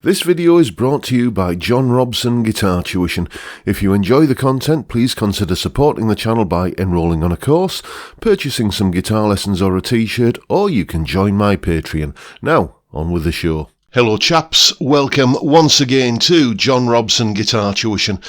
This video is brought to you by John Robson Guitar Tuition. If you enjoy the content, please consider supporting the channel by enrolling on a course, purchasing some guitar lessons or a t-shirt, or you can join my Patreon. Now, on with the show. Hello chaps, welcome once again to John Robson Guitar Tuition.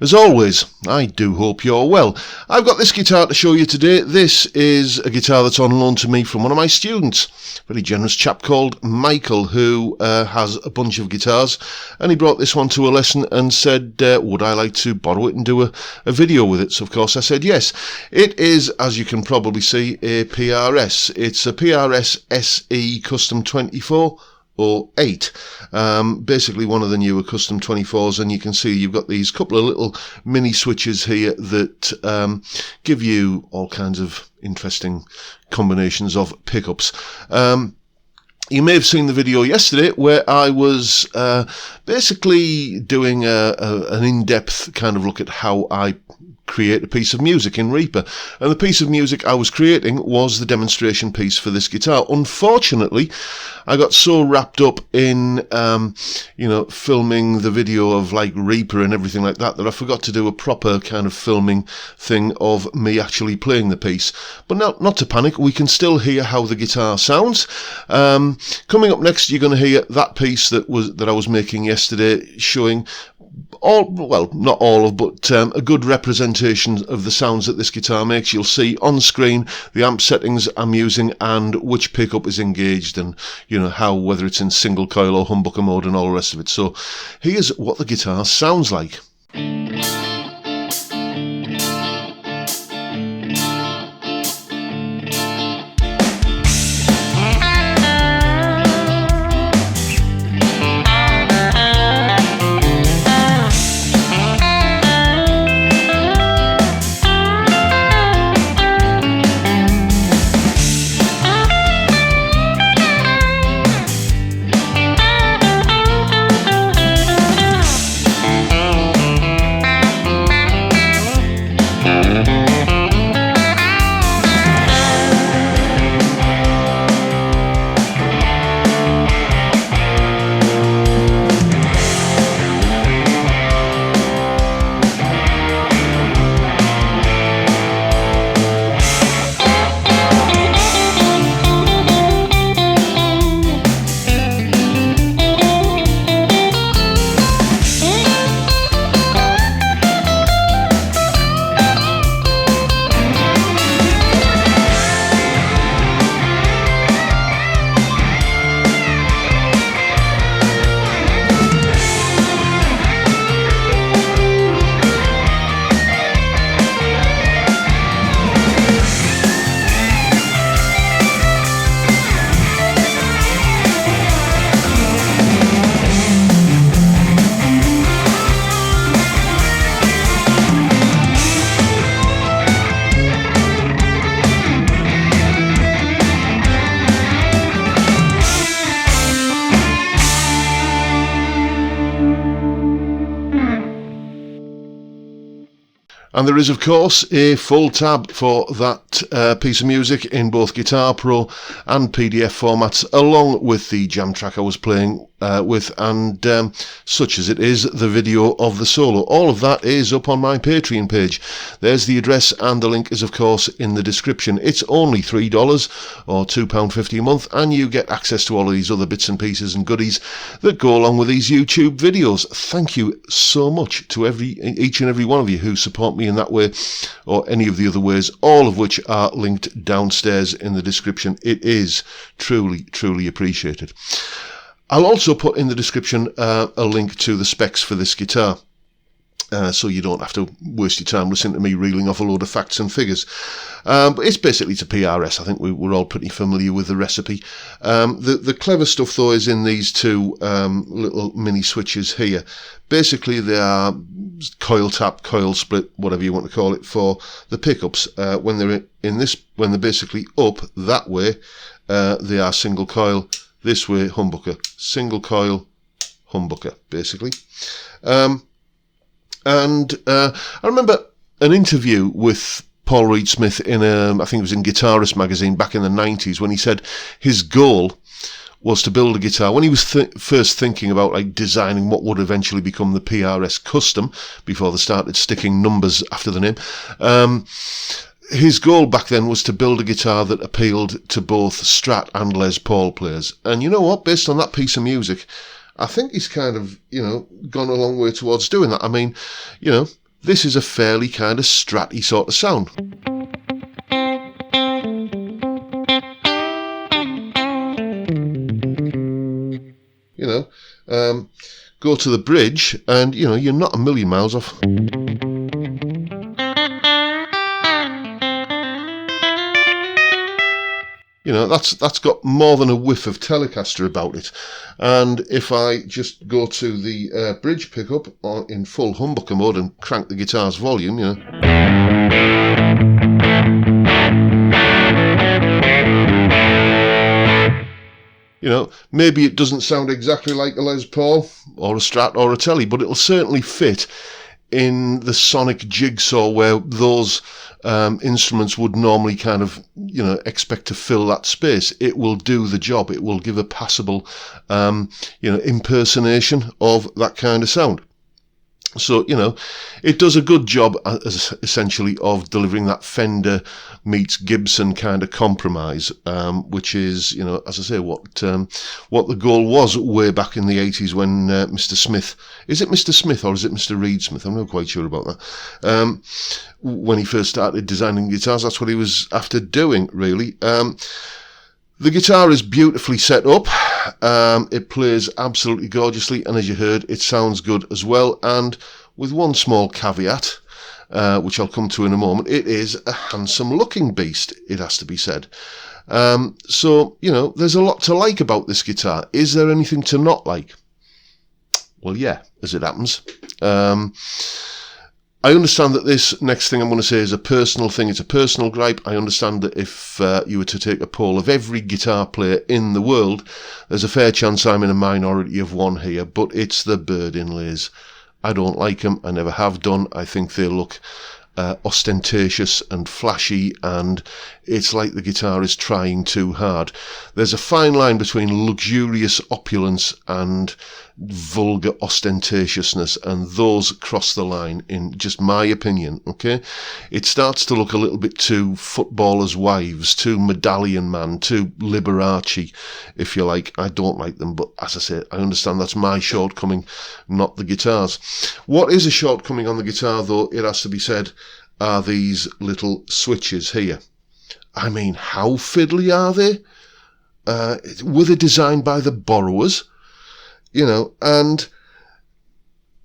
As always, I do hope you're well. I've got this guitar to show you today. This is a guitar that's on loan to me from one of my students. A very generous chap called Michael, who has a bunch of guitars, and he brought this one to a lesson and said, would I like to borrow it and do a video with it? So of course I said yes. It is, as you can probably see, a PRS. It's a PRS SE Custom 24. Or 8, basically one of the newer custom 24s, and you can see you've got these couple of little mini switches here that give you all kinds of interesting combinations of pickups. You may have seen the video yesterday where I was basically doing an in-depth kind of look at how I create a piece of music in Reaper, and the piece of music I was creating was the demonstration piece for this guitar. Unfortunately, I got so wrapped up in filming the video of like Reaper and everything like that I forgot to do a proper kind of filming thing of me actually playing the piece. But not to panic, we can still hear how the guitar sounds. Coming up next, you're going to hear that piece that I was making yesterday, showing not all of, but a good representation of the sounds that this guitar makes. You'll see on screen the amp settings I'm using and which pickup is engaged, and how, whether it's in single coil or humbucker mode and all the rest of it. So here's what the guitar sounds like. And there is, of course, a full tab for that piece of music in both Guitar Pro and PDF formats, along with the jam track I was playing with, and such as it is, the video of the solo. All of that is up on my Patreon page. There's the address, and the link is, of course, in the description. It's only $3 or £2.50 a month, and you get access to all of these other bits and pieces and goodies that go along with these YouTube videos. Thank you so much to each and every one of you who support me in that way, or any of the other ways, all of which are linked downstairs in the description. It is truly appreciated. I'll also put in the description a link to the specs for this guitar, so you don't have to waste your time listening to me reeling off a load of facts and figures. But it's basically a PRS. I think we're all pretty familiar with the recipe. The clever stuff, though, is in these two little mini switches here. Basically, they are coil tap, coil split, whatever you want to call it, for the pickups. When they're basically up that way, they are single coil. This way, humbucker. Single coil, humbucker, basically. And I remember an interview with Paul Reed Smith in I think it was in Guitarist magazine back in the 90s, when he said his goal was to build a guitar. When he was first thinking about like designing what would eventually become the PRS Custom, before they started sticking numbers after the name, his goal back then was to build a guitar that appealed to both Strat and Les Paul players. And you know what? Based on that piece of music, I think he's kind of, gone a long way towards doing that. I mean, this is a fairly kind of Stratty sort of sound. Go to the bridge and, you're not a million miles off. That's got more than a whiff of Telecaster about it. And if I just go to the bridge pickup in full humbucker mode and crank the guitar's volume, maybe it doesn't sound exactly like a Les Paul or a Strat or a Tele, but it'll certainly fit in the sonic jigsaw where those instruments would normally kind of, expect to fill that space. It will do the job. It will give a passable, impersonation of that kind of sound. So, it does a good job, essentially, of delivering that Fender meets Gibson kind of compromise, which is, as I say, what the goal was way back in the 80s when Mr. Smith, is it Mr. Smith or is it Mr. Reed Smith? I'm not quite sure about that. When he first started designing guitars, that's what he was after doing, really. The guitar is beautifully set up. It plays absolutely gorgeously, and as you heard, it sounds good as well. And with one small caveat, which I'll come to in a moment, it is a handsome-looking beast, it has to be said. So, there's a lot to like about this guitar. Is there anything to not like? Well, yeah, as it happens. I understand that this next thing I'm going to say is a personal thing. It's a personal gripe. I understand that if you were to take a poll of every guitar player in the world, there's a fair chance I'm in a minority of one here, but it's the bird inlays. I don't like them. I never have done. I think they look ostentatious and flashy, and it's like the guitar is trying too hard. There's a fine line between luxurious opulence and vulgar ostentatiousness, and those cross the line in just my opinion. Okay, it starts to look a little bit too footballers' wives, too Medallion Man, too Liberace, if you like. I don't like them, but as I say, I understand that's my shortcoming, not the guitar's. What is a shortcoming on the guitar, though, it has to be said, are these little switches here. I mean, how fiddly are they? Were they designed by the borrowers? And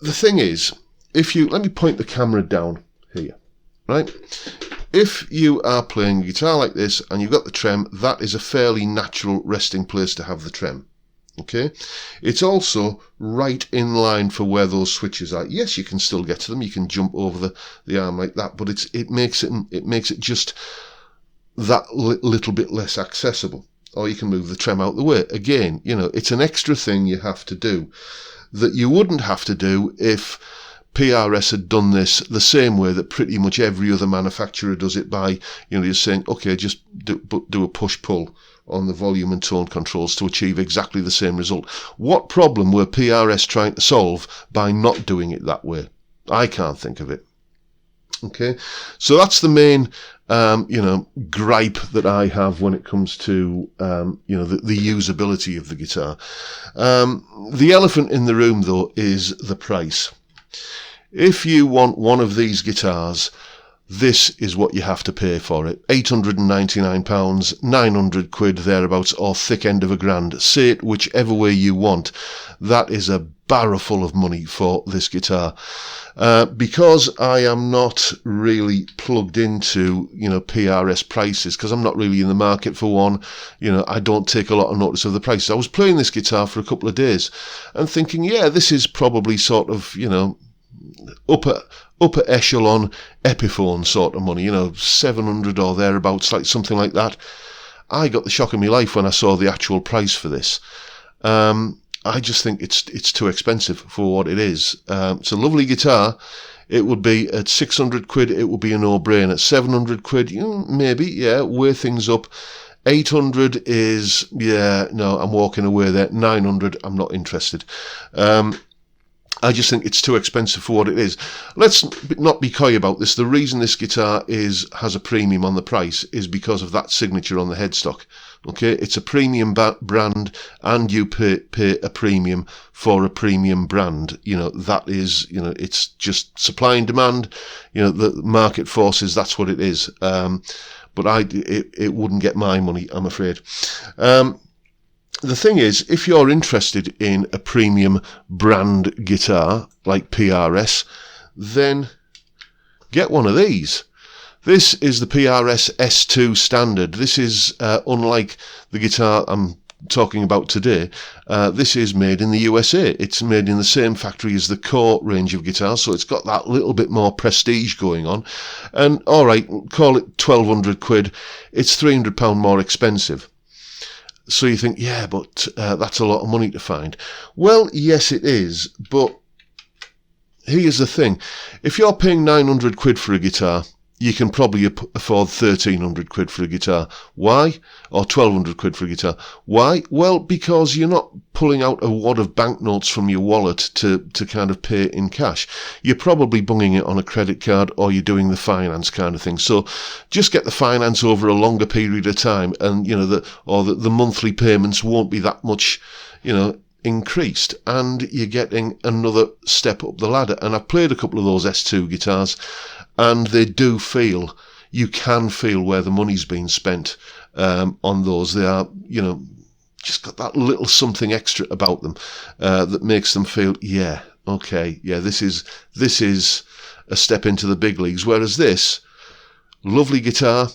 the thing is, let me point the camera down here, right? If you are playing a guitar like this and you've got the trem, that is a fairly natural resting place to have the trem, okay? It's also right in line for where those switches are. Yes, you can still get to them, you can jump over the arm like that, but it makes it just that little bit less accessible. Or you can move the trem out the way. Again, it's an extra thing you have to do that you wouldn't have to do if PRS had done this the same way that pretty much every other manufacturer does it, by, just saying, okay, just do a push-pull on the volume and tone controls to achieve exactly the same result. What problem were PRS trying to solve by not doing it that way? I can't think of it. Okay, so that's the main, gripe that I have when it comes to, the usability of the guitar. The elephant in the room, though, is the price. If you want one of these guitars, this is what you have to pay for it. £899, 900 quid thereabouts, or thick end of £1,000. Say it whichever way you want. That is a barrow full of money for this guitar. Because I am not really plugged into, PRS prices, because I'm not really in the market for one, I don't take a lot of notice of the prices. I was playing this guitar for a couple of days and thinking, yeah, this is probably sort of, upper echelon Epiphone sort of money, 700 or thereabouts, like something like that. I got the shock of my life when I saw the actual price for this. I just think it's too expensive for what it is. It's a lovely guitar. It would be at 600 quid, it would be a no-brainer. 700 quid, maybe, yeah, weigh things up. 800 is, yeah, no, I'm walking away there. 900, I'm not interested. I just think it's too expensive for what it is. Let's not be coy about this. The reason this guitar has a premium on the price is because of that signature on the headstock. Okay, it's a premium brand, and you pay a premium for a premium brand. You know, that is, you know, it's just supply and demand. You know, the market forces, that's what it is. But it wouldn't get my money, I'm afraid. The thing is, if you're interested in a premium brand guitar like PRS, then get one of these. This is the PRS S2 standard. This is unlike the guitar I'm talking about today. This is made in the USA. It's made in the same factory as the core range of guitars, so it's got that little bit more prestige going on. And all right, call it 1,200 quid. It's £300 more expensive. So you think, yeah, but that's a lot of money to find. Well, yes, it is, but here's the thing. If you're paying 900 quid for a guitar, you can probably afford 1,300 quid for a guitar. Why? Or 1,200 quid for a guitar. Why? Well, because you're not pulling out a wad of banknotes from your wallet to kind of pay in cash. You're probably bunging it on a credit card, or you're doing the finance kind of thing. So just get the finance over a longer period of time, and you know the monthly payments won't be that much, you know, increased, and you're getting another step up the ladder. And I've played a couple of those S2 guitars, and they do feel, you can feel where the money's been spent on those. They are, you know, just got that little something extra about them that makes them feel, yeah, okay, yeah, this is a step into the big leagues. Whereas this, lovely guitar,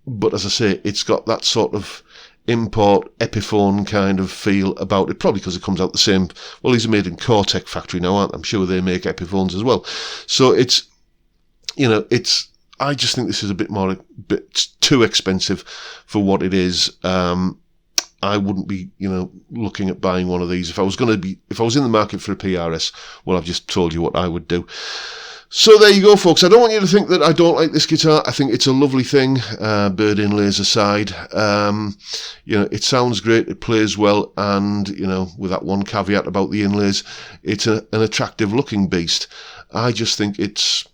but as I say, it's got that sort of import Epiphone kind of feel about it, probably because it comes out the same. Well, these are made in Cortec factory now, aren't they? I'm sure they make Epiphones as well. So it's, you know, I just think this is a bit too expensive for what it is. I wouldn't be, you know, looking at buying one of these. If I was in the market for a PRS, well, I've just told you what I would do. So there you go, folks. I don't want you to think that I don't like this guitar. I think it's a lovely thing, bird inlays aside. You know, it sounds great, it plays well, and, you know, with that one caveat about the inlays, it's an attractive looking beast. I just think it's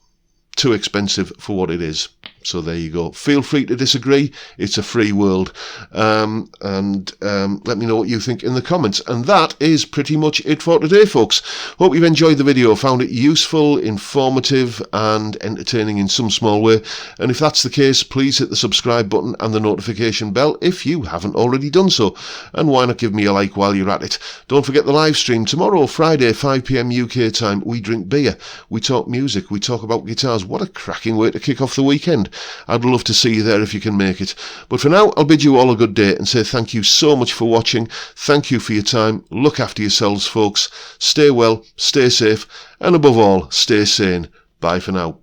too expensive for what it is. So there you go. Feel free to disagree. It's a free world. And let me know what you think in the comments. And that is pretty much it for today, folks. Hope you've enjoyed the video, found it useful, informative, and entertaining in some small way. And if that's the case, please hit the subscribe button and the notification bell if you haven't already done so. And why not give me a like while you're at it? Don't forget the live stream tomorrow, Friday, 5 PM UK time. We drink beer, we talk music, we talk about guitars. What a cracking way to kick off the weekend. I'd love to see you there if you can make it. But for now, I'll bid you all a good day and say thank you so much for watching. Thank you for your time. Look after yourselves, folks. Stay well, stay safe, and above all, stay sane. Bye for now.